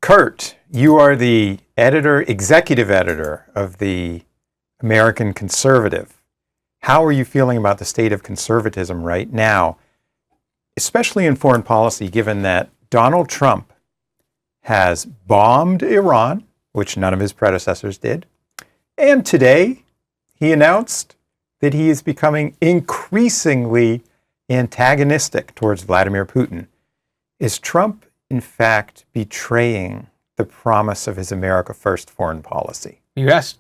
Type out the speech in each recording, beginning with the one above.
Curt, you are the executive editor of the American Conservative. How are you feeling about the state of conservatism right now, especially in foreign policy, given that Donald Trump has bombed Iran, which none of his predecessors did, and today he announced that he is becoming increasingly antagonistic towards Vladimir Putin? Is Trump, in fact, betraying the promise of his America First foreign policy? You asked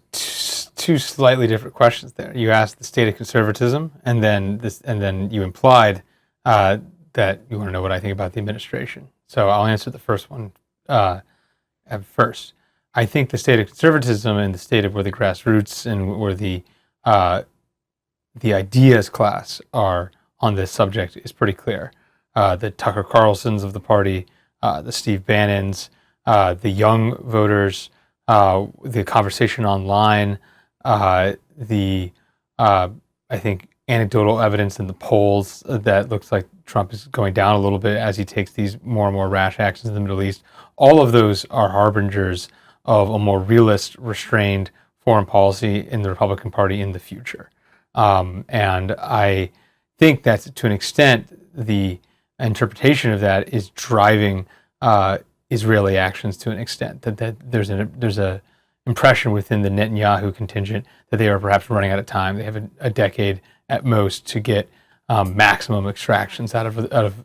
two slightly different questions there. You asked the state of conservatism, and then you implied that you want to know what I think about the administration. So I'll answer the first one first. I think the state of conservatism and the state of where the grassroots and where the ideas class are on this subject is pretty clear. The Tucker Carlsons of the party, the Steve Bannons, the young voters, the conversation online, I think anecdotal evidence in the polls that looks like Trump is going down a little bit as he takes these more and more rash actions in the Middle East. All of those are harbingers of a more realist, restrained foreign policy in the Republican Party in the future. And I think that to an extent, the interpretation of that is driving Israeli actions to an extent. That there's a impression within the Netanyahu contingent that they are perhaps running out of time. They have a decade at most to get maximum extractions out of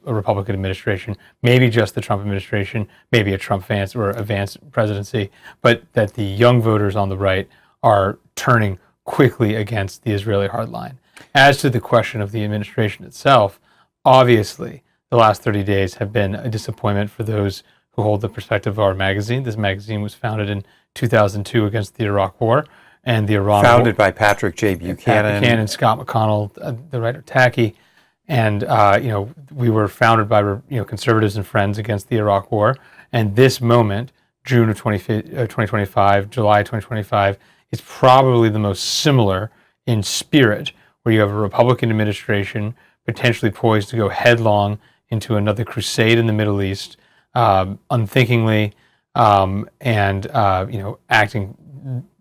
a Republican administration, maybe just the Trump administration, maybe a Trump Vance or a Vance presidency, but that the young voters on the right are turning quickly against the Israeli hardline. As to the question of the administration itself, obviously the last 30 days have been a disappointment for those who hold the perspective of our magazine. This magazine was founded in 2002 against the Iraq War and the Iran Founded by Patrick J. Buchanan. And Scott McConnell, the writer Tacky. And, we were founded by, conservatives and friends against the Iraq War. And this moment, June of 2025, July 2025, is probably the most similar in spirit, where you have a Republican administration potentially poised to go headlong into another crusade in the Middle East, unthinkingly, and acting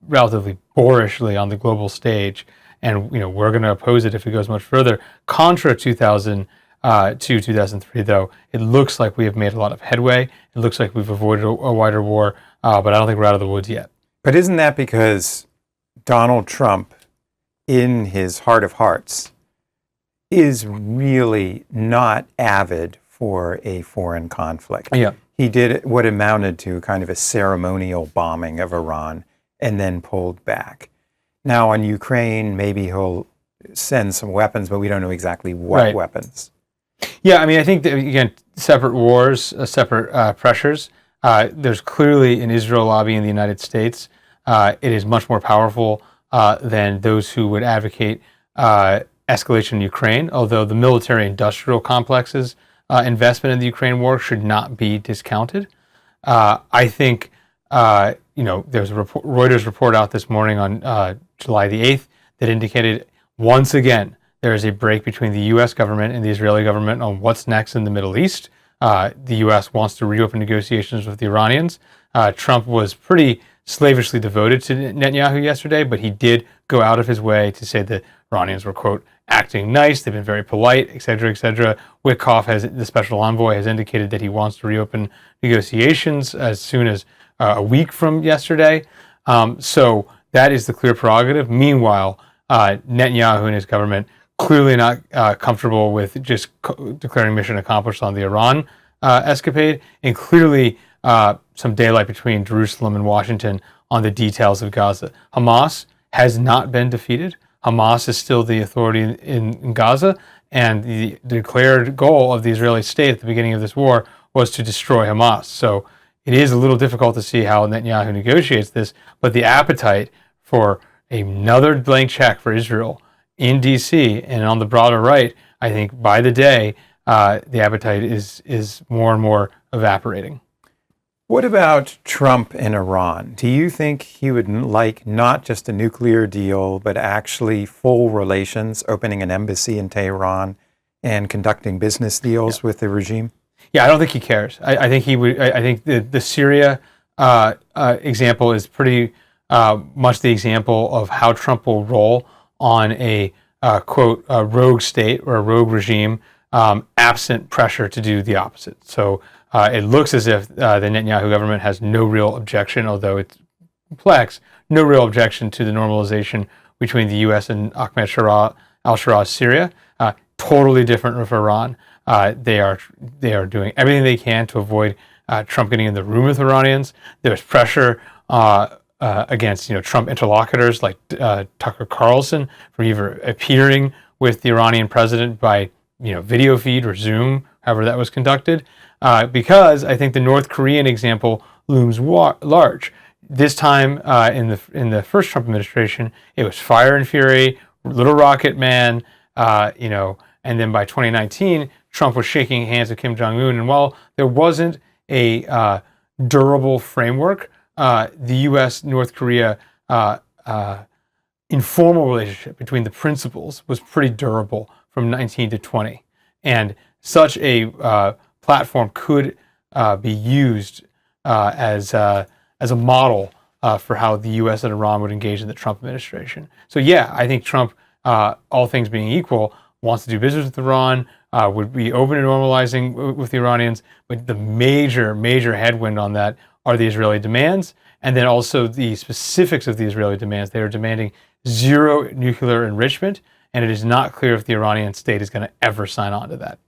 relatively boorishly on the global stage. And we're going to oppose it if it goes much further. Contra 2002, 2003, though, it looks like we have made a lot of headway. It looks like we've avoided a wider war, but I don't think we're out of the woods yet. But isn't that because Donald Trump, in his heart of hearts, is really not avid for a foreign conflict? Yeah. He did what amounted to kind of a ceremonial bombing of Iran and then pulled back. Now on Ukraine, maybe he'll send some weapons, but we don't know exactly what weapons. Yeah, I mean, I think that, again, separate wars, separate pressures. There's clearly an Israel lobby in the United States. It is much more powerful than those who would advocate escalation in Ukraine, although the military-industrial complex's investment in the Ukraine war should not be discounted. I think, there's a Reuters report out this morning on July the 8th that indicated, once again, there is a break between the U.S. government and the Israeli government on what's next in the Middle East. The U.S. wants to reopen negotiations with the Iranians. Trump was pretty slavishly devoted to Netanyahu yesterday, but he did go out of his way to say that Iranians were, quote, acting nice, they've been very polite, et cetera, et cetera. Witkoff, the special envoy, has indicated that he wants to reopen negotiations as soon as a week from yesterday. So that is the clear prerogative. Meanwhile, Netanyahu and his government clearly not comfortable with just declaring mission accomplished on the Iran escapade, and clearly some daylight between Jerusalem and Washington on the details of Gaza. Hamas has not been defeated. Hamas is still the authority in Gaza, and the declared goal of the Israeli state at the beginning of this war was to destroy Hamas. So it is a little difficult to see how Netanyahu negotiates this, but the appetite for another blank check for Israel in D.C. and on the broader right, I think by the day, the appetite is more and more evaporating. What about Trump and Iran? Do you think he would like not just a nuclear deal, but actually full relations, opening an embassy in Tehran and conducting business deals with the regime? Yeah, I don't think he cares. I think he would. I think the Syria example is pretty much the example of how Trump will roll on a quote a rogue state or a rogue regime, absent pressure to do the opposite. So it looks as if the Netanyahu government has no real objection, although it's complex, no real objection to the normalization between the U.S. and Ahmed al-Shara's Syria. Totally different with Iran. They are doing everything they can to avoid Trump getting in the room with Iranians. There's pressure against Trump interlocutors like Tucker Carlson from either appearing with the Iranian president by video feed or Zoom, however that was conducted, because I think the North Korean example looms large. This time in the first Trump administration, it was fire and fury, little rocket man, and then by 2019, Trump was shaking hands with Kim Jong-un. And while there wasn't a durable framework, the U.S.-North Korea informal relationship between the principals was pretty durable from 19 to 20. And such a platform could be used as a model for how the U.S. and Iran would engage in the Trump administration. So yeah, I think Trump, all things being equal, wants to do business with Iran, would be open to normalizing with the Iranians, but the major headwind on that are the Israeli demands, and then also the specifics of the Israeli demands. They are demanding zero nuclear enrichment, and it is not clear if the Iranian state is going to ever sign on to that.